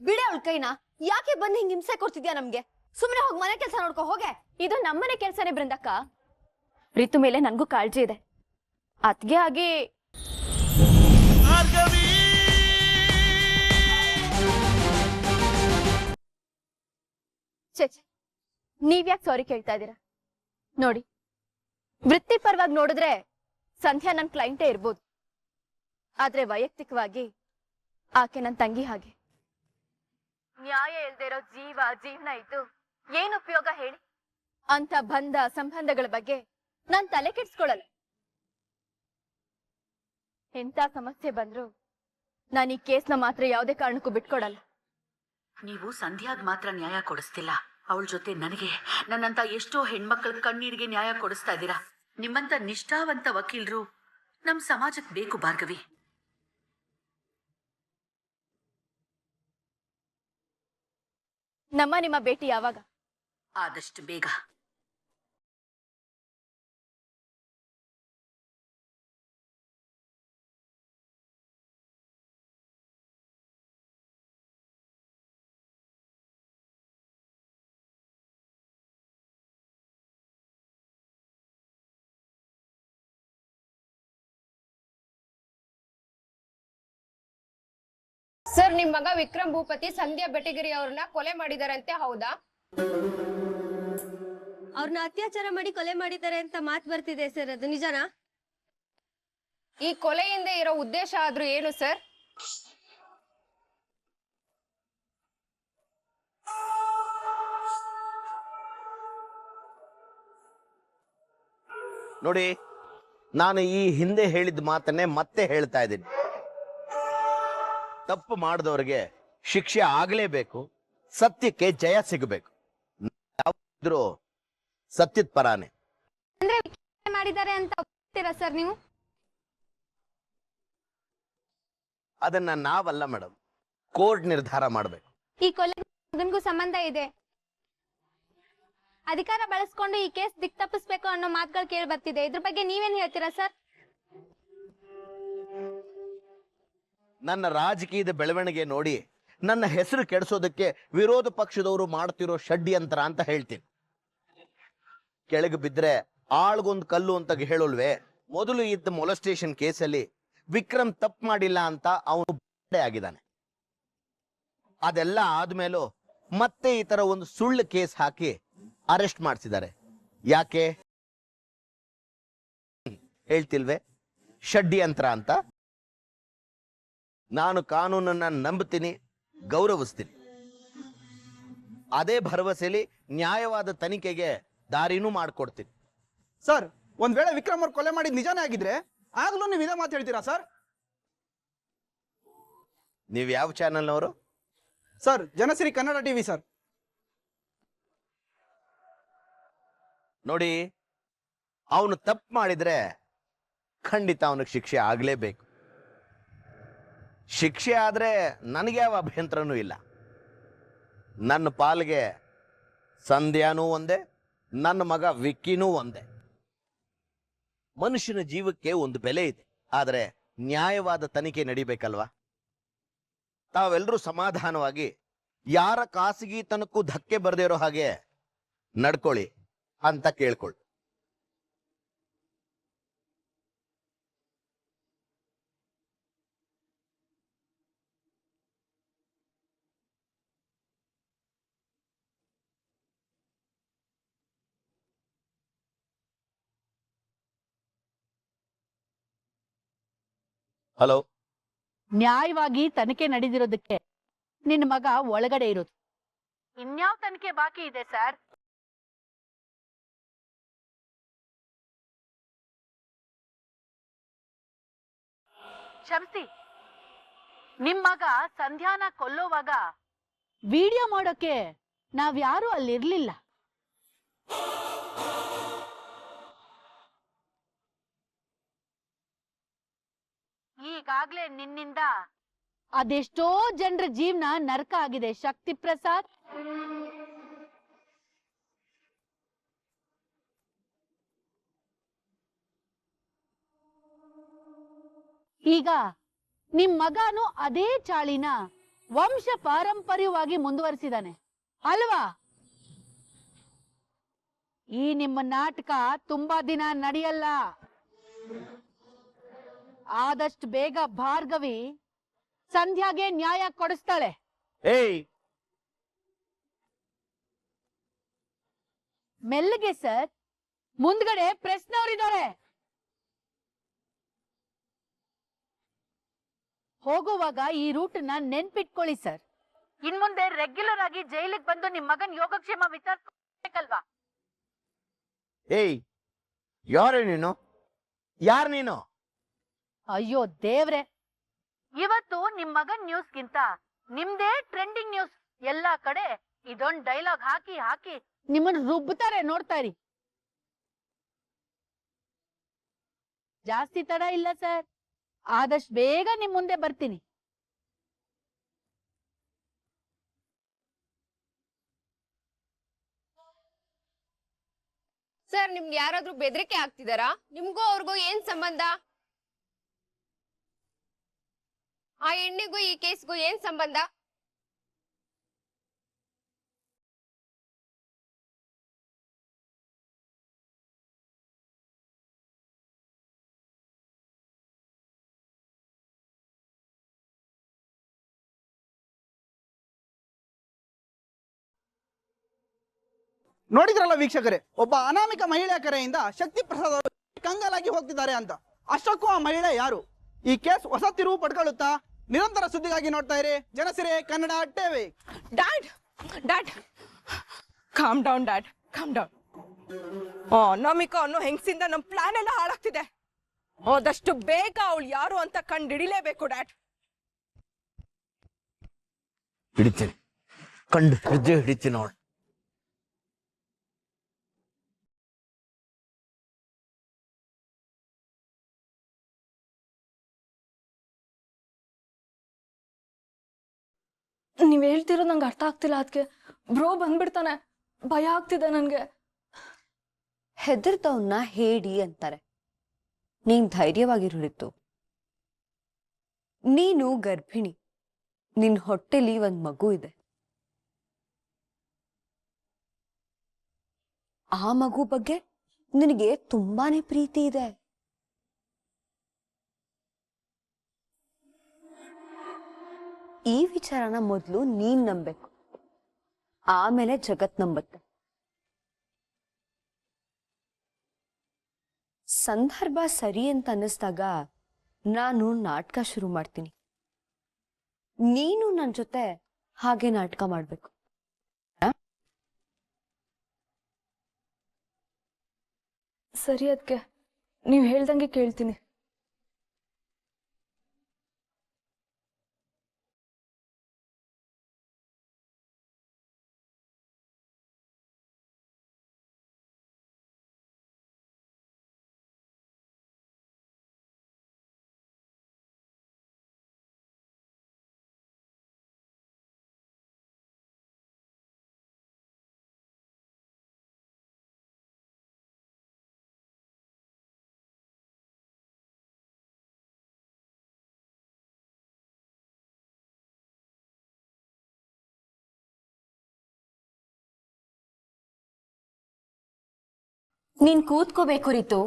ಬಿಡೆ ಅವಳ ಕೈನ. ಯಾಕೆ ಬಂದು ಹಿಂಗ್ ಹಿಂಸೆ ಕೊಡ್ತಿದ್ಯಾ ನಮ್ಗೆ? ಸುಮ್ಮನೆ ಹೋಗಿ ಮನೆ ಕೆಲಸ ನೋಡ್ಕೊ ಹೋಗೆ. ಇದು ನಮ್ಮನೆ ಕೆಲ್ಸನೇ ಬೃಂದಕ್ಕ. ರಿತು ಮೇಲೆ ನನ್ಗೂ ಕಾಳಜಿ ಇದೆ. ಅತ್ಗೆ ಆಗಿ ನೀವ್ಯಾಕೆ ಸಾರಿ ಕೇಳ್ತಾ ಇದ್ದೀರಾ? ನೋಡಿ, ವೃತ್ತಿಪರವಾಗಿ ನೋಡಿದ್ರೆ ಸಂಧ್ಯಾ ನನ್ ಕ್ಲೈಂಟೇ ಇರ್ಬೋದು. ಆದ್ರೆ ವೈಯಕ್ತಿಕವಾಗಿ ಆಕೆ ನನ್ ತಂಗಿ ಹಾಗೆ. ನ್ಯಾಯ ಇಲ್ದೇ ಇರೋ ಜೀವನ ಇದ್ದು ಏನ್ ಉಪಯೋಗ ಹೇಳಿ? ಅಂತ ಬಂಧ ಸಂಬಂಧಗಳ ಬಗ್ಗೆ ನಾನ್ ತಲೆ ಕೆಡ್ಸ್ಕೊಳಲ್ಲ. ಎಂತ ಸಮಸ್ಯೆ ಬಂದ್ರು ನಾನು ಈ ಕೇಸ್ನ ಮಾತ್ರ ಯಾವುದೇ ಕಾರಣಕ್ಕೂ ಬಿಟ್ಕೊಡಲ್ಲ. ನೀವು ಸಂಧ್ಯಾಗ್ ಮಾತ್ರ ನ್ಯಾಯ ಕೊಡಿಸ್ತಿಲ್ಲ, ಅವಳ ಜೊತೆ ನನಗೆ, ನನ್ನಂತ ಎಷ್ಟೋ ಹೆಣ್ಮಕ್ಳ ಕಣ್ಣೀರಿಗೆ ನ್ಯಾಯ ಕೊಡಿಸ್ತಾ ಇದ್ದೀರಾ. ನಿಮ್ಮಂತ ನಿಷ್ಠಾವಂತ ವಕೀಲರು ನಮ್ ಸಮಾಜಕ್ಕೆ ಬೇಕು ಭಾರ್ಗವಿ. ನಿಮ್ಮ ಭೇಟಿ ಯಾವಾಗ? ಆದಷ್ಟು ಬೇಗ. ಸರ್, ನಿಮ್ ಮಗ ವಿಕ್ರಮ್ ಭೂಪತಿ ಸಂಧ್ಯಾ ಬೆಟಗಿರಿ ಅವ್ರನ್ನ ಕೊಲೆ ಮಾಡಿದಾರಂತೆ, ಹೌದಾ? ಅವ್ರನ್ನ ಅತ್ಯಾಚಾರ ಮಾಡಿ ಕೊಲೆ ಮಾಡಿದ್ದಾರೆ ಅಂತ ಮಾತು ಬರ್ತಿದೆ ಸರ್, ಅದು ನಿಜನಾ? ಈ ಕೊಲೆ ಹಿಂದೆ ಇರೋ ಉದ್ದೇಶ ಆದ್ರೂ ಏನು ಸರ್? ನೋಡಿ, ನಾನು ಈ ಹಿಂದೆ ಹೇಳಿದ ಮಾತನ್ನೇ ಮತ್ತೆ ಹೇಳ್ತಾ ಇದ್ದೀನಿ. ತಪ್ಪು ಮಾಡಿದವರಿಗೆ ಶಿಕ್ಷೆ ಆಗಲೇಬೇಕು, ಸತ್ಯಕ್ಕೆ ಜಯ ಸಿಗಬೇಕು. ಯಾವ್ದಾದ್ರು ಸತ್ಯದ ಪರಾನೆ. ಅಂದ್ರೆ ಮಾಡಿದ್ದಾರೆ ಅಂತ ಹೇಳ್ತೀರಾ ಸರ್ ನೀವು? ಅದನ್ನ ನಾವಲ್ಲ ಮೇಡಮ್, ಕೋರ್ಟ್ ನಿರ್ಧಾರ ಮಾಡಬೇಕು. ಈ ಕೊಲೆಗೂ ಸಂಬಂಧ ಇದೆ, ಅಧಿಕಾರ ಬಳಸ್ಕೊಂಡು ಈ ಕೇಸ್ ದಿಕ್ ತಪ್ಪಿಸ್ಬೇಕು ಅನ್ನೋ ಮಾತುಗಳು ಕೇಳಿ ಬರ್ತಿದೆ. ಇದ್ರ ಬಗ್ಗೆ ನೀವೇನ್ ಹೇಳ್ತೀರಾ ಸರ್? ನನ್ನ ರಾಜಕೀಯದ ಬೆಳವಣಿಗೆ ನೋಡಿ ನನ್ನ ಹೆಸರು ಕೆಡಿಸೋದಕ್ಕೆ ವಿರೋಧ ಪಕ್ಷದವರು ಮಾಡ್ತಿರೋ ಷಡ್ಯಂತ್ರ ಅಂತ ಹೇಳ್ತೀನಿ. ಕೆಳಗೆ ಬಿದ್ರೆ ಆಳ್ಗೊಂದು ಕಲ್ಲು ಅಂತ ಹೇಳೋಲ್ವೇ? ಮೊದಲು ಇದ್ದ ಮೊಲೆಸ್ಟೇಷನ್ ಕೇಸಲ್ಲಿ ವಿಕ್ರಮ್ ತಪ್ಪು ಮಾಡಿಲ್ಲ ಅಂತ ಅವನು ಆಗಿದ್ದಾನೆ. ಅದೆಲ್ಲ ಆದ್ಮೇಲೂ ಮತ್ತೆ ಈ ತರ ಒಂದು ಸುಳ್ಳು ಕೇಸ್ ಹಾಕಿ ಅರೆಸ್ಟ್ ಮಾಡಿಸಿದ್ದಾರೆ. ಯಾಕೆ ಹೇಳ್ತಿಲ್ವೇ? ಷಡ್ಯಂತ್ರ ಅಂತ. ನಾನು ಕಾನೂನನ್ನ ನಂಬುತ್ತೀನಿ, ಗೌರವಿಸ್ತೀನಿ. ಅದೇ ಭರವಸೆಯಲ್ಲಿ ನ್ಯಾಯವಾದ ತನಿಖೆಗೆ ದಾರಿನೂ ಮಾಡ್ಕೊಡ್ತೀನಿ. ಸರ್, ಒಂದ್ ವೇಳೆ ವಿಕ್ರಮ್ ಅವ್ರು ಕೊಲೆ ಮಾಡಿದ್ ನಿಜಾನೇ ಆಗಿದ್ರೆ ಆಗ್ಲೂ ನೀವು ಇದೇ ಮಾತು ಹೇಳ್ತೀರಾ ಸರ್? ನೀವು ಯಾವ ಚಾನೆಲ್ನವರು? Sir, Janashri Kannada TV sir. ನೋಡಿ, ಅವನು ತಪ್ಪು ಮಾಡಿದ್ರೆ ಖಂಡಿತ ಅವನಿಗೆ ಶಿಕ್ಷೆ ಆಗ್ಲೇಬೇಕು. ಶಿಕ್ಷೆ ಆದ್ರೆ ನನಗೆ ಯಾವ ಅಭ್ಯಂತರನೂ ಇಲ್ಲ. ನನ್ನ ಪಾಲ್ಗೆ ಸಂಧ್ಯಾನೂ ಒಂದೇ, ನನ್ನ ಮಗ ವಿಕ್ಕಿನೂ ಒಂದೇ. ಮನುಷ್ಯನ ಜೀವಕ್ಕೆ ಒಂದು ಬೆಲೆ ಇದೆ, ಆದ್ರೆ ನ್ಯಾಯವಾದ ತನಿಖೆ ನಡಿಬೇಕಲ್ವಾ? ತಾವೆಲ್ಲರೂ ಸಮಾಧಾನವಾಗಿ ಯಾರ ಖಾಸಗಿತನಕ್ಕೂ ಧಕ್ಕೆ ಬರದೇ ಇರೋ ಹಾಗೆ ನಡ್ಕೊಳ್ಳಿ ಅಂತ ಕೇಳ್ಕೊಳ್ಳಿ. ಹಲೋ. ನ್ಯಾಯವಾಗಿ ತನಿಖೆ ನಡೆದಿರೋದಕ್ಕೆ ನಿನ್ನ ಮಗ ಒಳಗಡೆ ಇರೋದು. ಇನ್ಯಾವ ತನಿಖೆ ಬಾಕಿ ಇದೆ ಸರ್? ಕ್ಷಮಿಸಿ, ನಿಮ್ ಮಗ ಸಂಧ್ಯಾನ ಕೊಲ್ಲೋವಾಗ ವಿಡಿಯೋ ಮಾಡೋಕೆ ನಾವ್ಯಾರೂ ಅಲ್ಲಿರ್ಲಿಲ್ಲ. ಈಗಾಗ್ಲೇ ನಿನ್ನಿಂದ ಅದೆಷ್ಟೋ ಜನರ ಜೀವನ ನರಕ ಆಗಿದೆ ಶಕ್ತಿ ಪ್ರಸಾದ್. ಈಗ ನಿಮ್ ಮಗನು ಅದೇ ಚಾಳಿನ ವಂಶ ಪಾರಂಪರ್ಯವಾಗಿ ಮುಂದುವರಿಸಿದಾನೆ ಅಲ್ವಾ? ಈ ನಿಮ್ಮ ನಾಟಕ ತುಂಬಾ ದಿನ ನಡೆಯಲ್ಲ. ಆದಷ್ಟು ಬೇಗ ಭಾರ್ಗವಿ ಸಂಧ್ಯಾಗೆ ನ್ಯಾಯ ಕೊಡಿಸ್ತಾಳೆ. ಏಯ್, ಮೆಲ್ಲಗೆ ಸರ್, ಮುಂದ್ಗಡೆ ಪ್ರೆಸ್ನವರಿದ್ದಾರೆ. ಹೋಗುವಾಗ ಈ ರೂಟ್ ನ ನೆನ್ಪಿಟ್ಕೊಳ್ಳಿ ಸರ್. ಇನ್ ಮುಂದೆ ರೆಗ್ಯುಲರ್ ಆಗಿ ಜೈಲಿಗೆ ಬಂದು ನಿಮ್ ಮಗನ್ ಯೋಗಕ್ಷೇಮ ವಿಚಾರಿಸಬೇಕಲ್ವಾ? ಏಯ್, ಯಾರೇ ನೀನು? ಯಾರ್ ನೀನು? ಅಯ್ಯೋ ದೇವ್ರೆ, ಇವತ್ತು ನಿಮ್ ಮಗನ್ ನ್ಯೂಸ್ಗಿಂತ ನಿಮ್ದೇ ಟ್ರೆಂಡಿಂಗ್ ನ್ಯೂಸ್. ಎಲ್ಲಾ ಕಡೆ ಇದೊಂದ್ ಡೈಲಾಗ್ ಹಾಕಿ ಹಾಕಿ ನಿಮ್ಮನ್ನ ರುಬ್ತಾರೆ, ನೋಡ್ತಾ ಇರಿ. ಜಾಸ್ತಿ ತಡ ಇಲ್ಲ ಸರ್, ಆದಷ್ಟು ಬೇಗ ನಿಮ್ ಮುಂದೆ ಬರ್ತೀನಿ. ಸರ್, ನಿಮ್ಗೆ ಯಾರಾದ್ರೂ ಬೆದರಿಕೆ ಆಗ್ತಿದಾರಾ? ನಿಮ್ಗೂ ಅವ್ರಿಗೂ ಏನ್ ಸಂಬಂಧ? ಆ ಹೆಣ್ಣಿಗೂ ಈ ಕೇಸ್ಗೂ ಏನ್ ಸಂಬಂಧ? ನೋಡಿದ್ರಲ್ಲ ವೀಕ್ಷಕರೇ, ಒಬ್ಬ ಅನಾಮಿಕ ಮಹಿಳೆಯ ಕರೆಯಿಂದ ಶಕ್ತಿ ಪ್ರಸಾದ್ ಅವರು ಕಂಗಾಲಾಗಿ ಹೋಗ್ತಿದ್ದಾರೆ ಅಂತ. ಅಷ್ಟಕ್ಕೂ ಆ ಮಹಿಳೆ ಯಾರು? ಈ ಕೇಸ್ ಹೊಸ ತಿರುವು ಪಡ್ಕೊಳ್ಳುತ್ತಾ? ನಿರಂತರ ಸುದ್ದಿಗಾಗಿ ನೋಡ್ತಾ ಇರಿ Janashri Kannada TV. Dad calm down dad, calm down. Anamika ಅನ್ನೋ ಹೆಂಗಸಿಂದ ನಮ್ ಪ್ಲಾನ್ ಎಲ್ಲ ಹಾಳಾಗ್ತಿದೆ. ಆದಷ್ಟು ಬೇಗ ಅವಳು ಯಾರು ಅಂತ ಕಂಡಿಡಿಲೇಬೇಕು ಡ್ಯಾಡ್. ಹಿಡಿತೀನಿ, ಕಂಡು ಹಿಡಿತೀನಿ ಅವಳು. ನೀವ್ ಹೇಳ್ತಿರೋ ನಂಗೆ ಅರ್ಥ ಆಗ್ತಿಲ್ಲ. ಅದಕ್ಕೆ ಬ್ರೋ ಬಂದ್ಬಿಡ್ತಾನೆ, ಭಯ ಆಗ್ತಿದೆ ನನ್ಗೆ. ಹೆದರ್ದವನ್ನ ಹೇಳಿ ಅಂತಾರೆ. ನೀನ್ ಧೈರ್ಯವಾಗಿರೋರಿತ್ತು. ನೀನು ಗರ್ಭಿಣಿ, ನಿನ್ ಹೊಟ್ಟೆಲಿ ಒಂದ್ ಮಗು ಇದೆ. ಆ ಮಗು ಬಗ್ಗೆ ನಿನಗೆ ತುಂಬಾನೇ ಪ್ರೀತಿ ಇದೆ. ಈ ವಿಚಾರನ ಮೊದಲು ನೀನ್ ನಂಬೇಕು, ಆಮೇಲೆ ಜಗತ್ ನಂಬತ್ತೆ. ಸಂದರ್ಭ ಸರಿ ಅಂತ ಅನ್ನಿಸ್ದಾಗ ನಾನು ನಾಟಕ ಶುರು ಮಾಡ್ತೀನಿ. ನೀನು ನನ್ನ ಜೊತೆ ಹಾಗೆ ನಾಟಕ ಮಾಡ್ಬೇಕು. ಸರಿ, ಅದಕ್ಕೆ ನೀವ್ ಹೇಳ್ದಂಗೆ ಕೇಳ್ತೀನಿ. ನೀನ್ ಕೂತ್ಕೋಬೇಕು ರೀತು.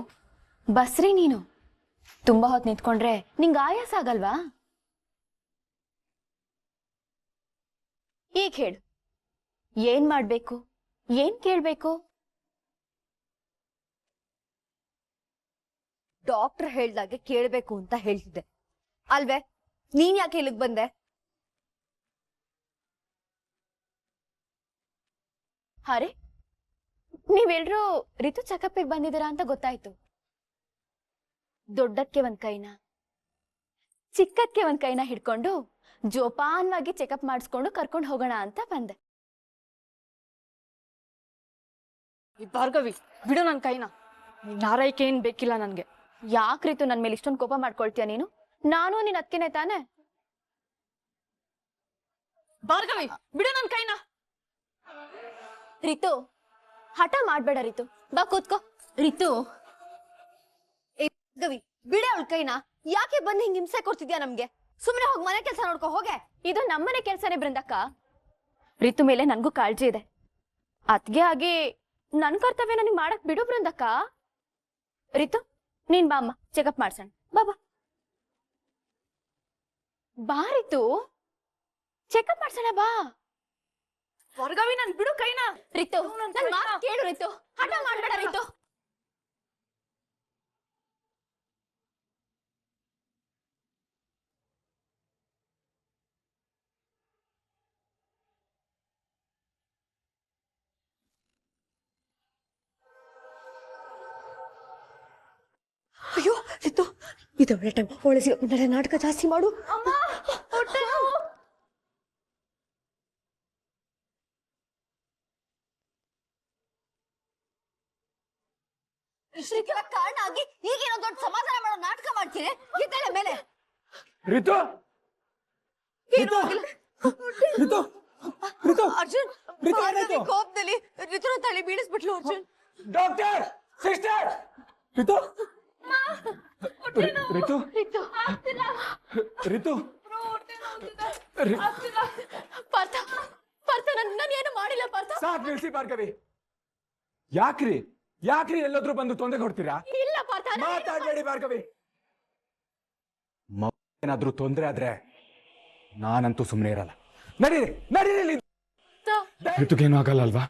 ಬಸ್ರಿ ನೀನು. ತುಂಬಾ ಹೊತ್ತು ನಿಂತ್ಕೊಂಡ್ರೆ ನಿಂಗೆ ಆಯಾಸ ಆಗಲ್ವಾ? ಈಗ ಹೇಳು, ಏನ್ ಮಾಡ್ಬೇಕು, ಏನ್ ಕೇಳ್ಬೇಕು? ಡಾಕ್ಟರ್ ಹೇಳ್ದಾಗೆ ಕೇಳ್ಬೇಕು ಅಂತ ಹೇಳ್ತಿದ್ದೆ ಅಲ್ವೇ? ನೀನ್ ಯಾಕೆ ಇಲ್ಲಿಗೆ ಬಂದೆ? ಅರೆ, ನೀವೆಲ್ರೂ ರಿತು ಚೆಕಪ್ಪಿಗೆ ಬಂದಿದ್ದೀರಾ ಅಂತ ಗೊತ್ತಾಯ್ತು. ದೊಡ್ಡಕ್ಕೆ ಒಂದ್ ಕೈನ, ಚಿಕ್ಕಕ್ಕೆ ಒಂದ್ ಕೈನ ಹಿಡ್ಕೊಂಡು ಜೋಪಾನವಾಗಿ ಚೆಕಪ್ ಮಾಡಿಸ್ಕೊಂಡು ಕರ್ಕೊಂಡು ಹೋಗೋಣ ಅಂತ ಬಂದೆ. ಭಾರ್ಗವಿ, ಬಿಡು ನನ್ ಕೈನ. ನಾರೈಕೆ ಏನ್ ಬೇಕಿಲ್ಲ ನನ್ಗೆ. ಯಾಕೆ ರಿತು ನನ್ ಮೇಲೆ ಇಷ್ಟೊಂದು ಕೋಪ ಮಾಡ್ಕೊಳ್ತೀಯ ನೀನು? ನಾನು ನಿನ್ ಅತ್ತಿನೇ ತಾನೆ. ಭಾರ್ಗವಿ, ಬಿಡು ನನ್ ಕೈನ. ರಿತು, ಹಠ ಮಾಡ್ಬೇಡ ರಿತು, ಬಾ ಕೂತ್ಕೋ. ರಿತು, ಗವಿ ಬಿಡೆ ಅವಳ ಕೈನ. ಯಾಕೆ ಬಂದು ಹಿಂಗ್ ಹಿಂಸೆ ಕೊಡ್ತಿದ್ಯಾ ನಮ್ಗೆ? ಸುಮ್ಮನೆ ಹೋಗಿ ಮನೆ ಕೆಲಸ ನೋಡ್ಕೊ ಹೋಗೆ. ಇದು ನಮ್ಮನೆ ಕೆಲ್ಸನೇ ಬೃಂದಕ್ಕ. ರಿತು ಮೇಲೆ ನನ್ಗೂ ಕಾಳಜಿ ಇದೆ. ಅದ್ಗೆ ಆಗಿ ನನ್ ಕರ್ತವ್ಯ ನನಗೆ ಮಾಡಕ್ ಬಿಡು ಬೃಂದಕ್ಕ. ರಿತು ನೀನ್ ಬಾ ಅಮ್ಮ, ಚೆಕಪ್ ಮಾಡ್ಸೋಣ. ಬಾ ಬಾ ಬಾ ರಿತು, ಚೆಕಪ್ ಮಾಡ್ಸೋಣ ಬಾ. ವರ್ಗವಿ ನನ್ ಬಿಡು ಕೈನ. ರಿತು ನನ್ ಮಾತ್ ಕೇಳು ರಿತು, ಹಠ ಮಾಡ್ಬೇಡ ರಿತು. ಅಯ್ಯೋ ರಿತು, ಇದು ಒಳ್ಳೆ ಟೈಮ್. ಒಳ್ಳೆ ಸಿಗ ನಾಟಕ ಜಾಸ್ತಿ ಮಾಡು. ಇಷ್ಟಕ್ಕೆಲ್ಲ ಕಾರಣ ಆಗಿ ಈಗೇನೋ ದೊಡ್ಡ ಸಮಾಧಾನ ಮಾಡೋ ನಾಟಕ ಮಾಡ್ತೀನಿ. ಎದ್ದೇಳ ಮೇಲೆ. ರಿತು ರಿತು ರಿತು ರಿತು ಅರ್ಜುನ್, ರಿತು ಭಾರ್ಗವಿ ಏನಾಯ್ತು? ಕೋಪದಲ್ಲಿ ರಿತುನ ತಲೆ ಬೀಳಿಸ್ಬಿಟ್ಲು. ಅರ್ಜುನ್, ಡಾಕ್ಟರ್, ಸಿಸ್ಟರ್, ರಿತು ರಿತು ರಿತು ಪಾರ್ಥ, ಪಾರ್ಥ ನಾನು ಏನು ಮಾಡಿಲ್ಲ ಪಾರ್ಥ. ಸಾಕ್ ನಿಲ್ಸಿ ಭಾರ್ಗವಿ. ಯಾಕ್ರಿ ಎಲ್ಲಾದ್ರೂ ಬಂದು ತೊಂದರೆ ಕೊಡ್ತೀರಾ? ಇಲ್ಲ ಪಾರ್ಥ, ಮಾತಾಡ್ಬೇಡಿ ಭಾರ್ಗವಿ. ಏನಾದ್ರೂ ತೊಂದರೆ ಆದ್ರೆ ನಾನಂತೂ ಸುಮ್ಮನೆ ಇರಲ್ಲ. ನಡೀರಿ ರಿತುಗೇನು ಆಗಲ್ಲ ಅಲ್ವಾ?